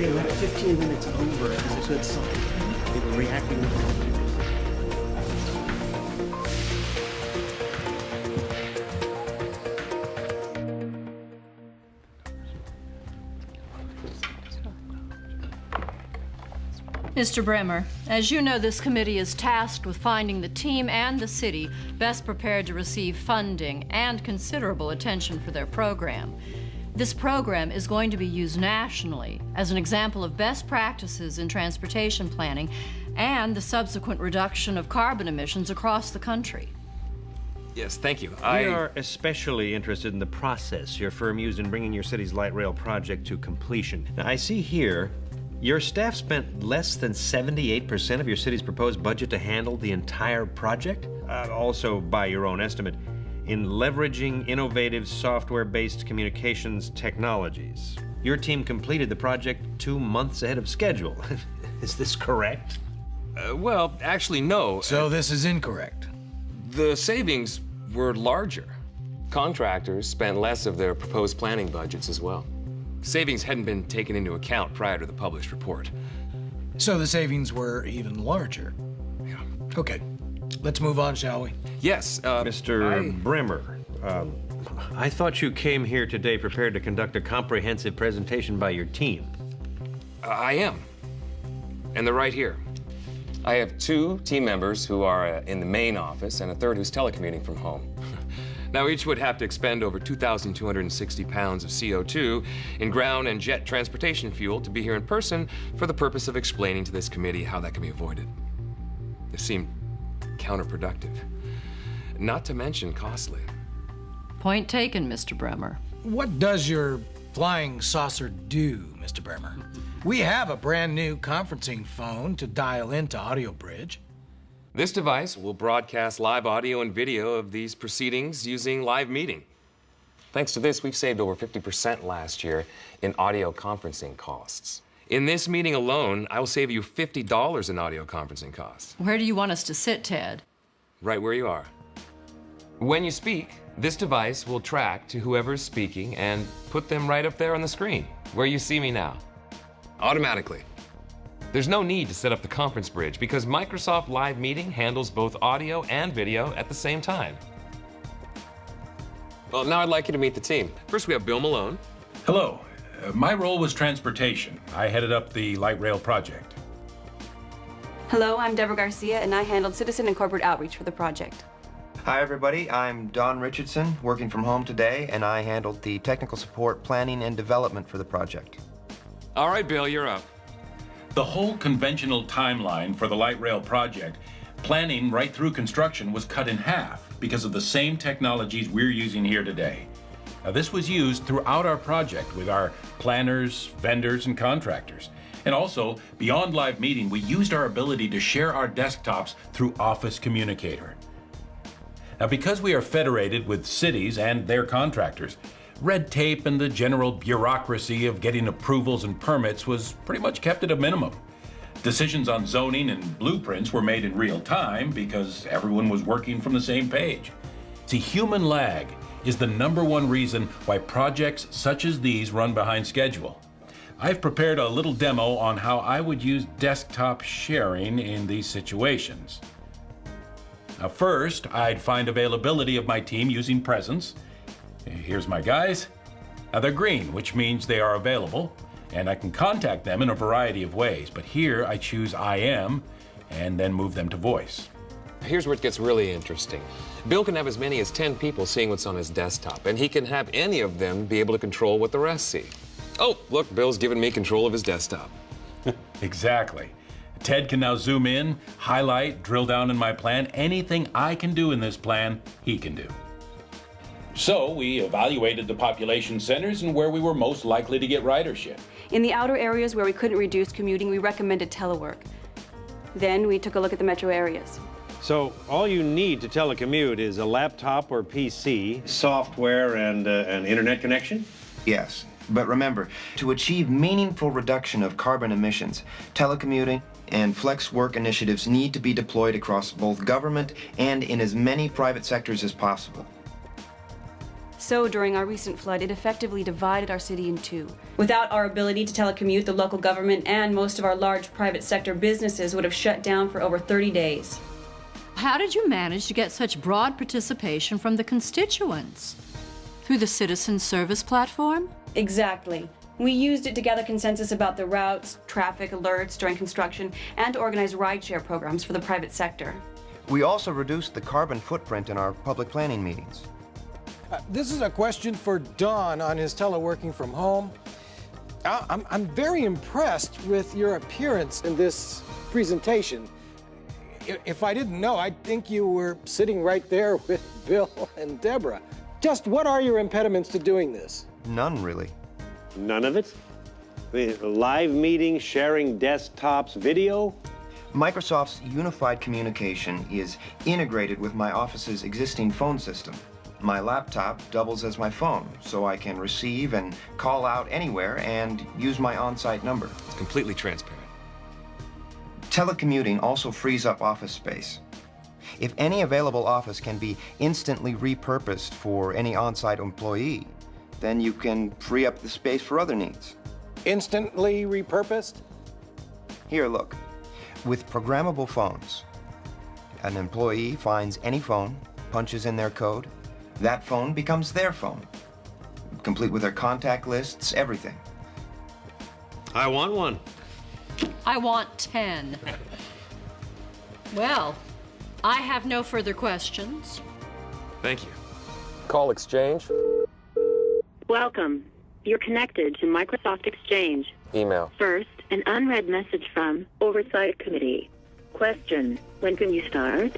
getting like 15 minutes over is a good sign. They were reacting with Mr. Bremer, as you know, this committee is tasked with finding the team and the city best prepared to receive funding and considerable attention for their program. This program is going to be used nationally as an example of best practices in transportation planning and the subsequent reduction of carbon emissions across the country. Yes, thank you. We are especially interested in the process your firm used in bringing your city's light rail project to completion. Now, I see here your staff spent less than 78% of your city's proposed budget to handle the entire project, also by your own estimate, in leveraging innovative software-based communications technologies. Your team completed the project 2 months ahead of schedule. Is this correct? Well, actually, no. So this is incorrect. The savings were larger. Contractors spent less of their proposed planning budgets as well. Savings hadn't been taken into account prior to the published report. So the savings were even larger. Yeah. Okay, let's move on, shall we? Yes, Mr. Bremer, I thought you came here today prepared to conduct a comprehensive presentation by your team. I am. And they're right here. I have 2 team members who are in the main office and a third who's telecommuting from home. Now, each would have to expend over 2,260 pounds of CO2 in ground and jet transportation fuel to be here in person for the purpose of explaining to this committee how that can be avoided. This seemed counterproductive, not to mention costly. Point taken, Mr. Bremer. What does your flying saucer do, Mr. Bremer? We have a brand new conferencing phone to dial into Audio Bridge. This device will broadcast live audio and video of these proceedings using live meeting. Thanks to this, we've saved over 50% last year in audio conferencing costs. In this meeting alone, I will save you $50 in audio conferencing costs. Where do you want us to sit, Ted? Right where you are. When you speak, this device will track to whoever's speaking and put them right up there on the screen, where you see me now, automatically. There's no need to set up the conference bridge because Microsoft Live Meeting handles both audio and video at the same time. Well, now I'd like you to meet the team. First, we have Bill Malone. Hello. My role was transportation. I headed up the light rail project. Hello, I'm Deborah Garcia, and I handled citizen and corporate outreach for the project. Hi, everybody. I'm Don Richardson, working from home today, and I handled the technical support, planning, and development for the project. All right, Bill, you're up. The whole conventional timeline for the light rail project, planning right through construction, was cut in half because of the same technologies we're using here today. Now, this was used throughout our project with our planners, vendors, and contractors. And also, beyond live meeting, we used our ability to share our desktops through Office Communicator. Now, because we are federated with cities and their contractors, red tape and the general bureaucracy of getting approvals and permits was pretty much kept at a minimum. Decisions on zoning and blueprints were made in real time because everyone was working from the same page. See, human lag is the #1 reason why projects such as these run behind schedule. I've prepared a little demo on how I would use desktop sharing in these situations. Now, first, I'd find availability of my team using presence. Here's my guys. Now, they're green, which means they are available, and I can contact them in a variety of ways. But here I choose I am, and then move them to voice. Here's where it gets really interesting. Bill can have as many as 10 people seeing what's on his desktop, and he can have any of them be able to control what the rest see. Oh, look, Bill's given me control of his desktop. Exactly. Ted can now zoom in, highlight, drill down in my plan. Anything I can do in this plan, he can do. So we evaluated the population centers and where we were most likely to get ridership. In the outer areas where we couldn't reduce commuting, we recommended telework. Then we took a look at the metro areas. So all you need to telecommute is a laptop or PC, software, and an internet connection? Yes, but remember, to achieve meaningful reduction of carbon emissions, telecommuting and flex work initiatives need to be deployed across both government and in as many private sectors as possible. So during our recent flood, it effectively divided our city in two. Without our ability to telecommute, the local government and most of our large private sector businesses would have shut down for over 30 days. How did you manage to get such broad participation from the constituents? Through the citizen service platform? Exactly. We used it to gather consensus about the routes, traffic alerts during construction, and to organize rideshare programs for the private sector. We also reduced the carbon footprint in our public planning meetings. This is a question for Don on his teleworking from home. I'm very impressed with your appearance in this presentation. If I didn't know, I'd think you were sitting right there with Bill and Deborah. Just what are your impediments to doing this? None, really. None of it? The live meetings, sharing desktops, video? Microsoft's unified communication is integrated with my office's existing phone system. My laptop doubles as my phone, so I can receive and call out anywhere and use my on-site number. It's completely transparent. Telecommuting also frees up office space. If any available office can be instantly repurposed for any on-site employee, then you can free up the space for other needs. Instantly repurposed? Here, look. With programmable phones, an employee finds any phone, punches in their code, that phone becomes their phone, complete with their contact lists, everything. I want one. I want 10. Well, I have no further questions. Thank you. Call exchange. Welcome. You're connected to Microsoft Exchange. Email. First, an unread message from Oversight Committee. Question: when can you start?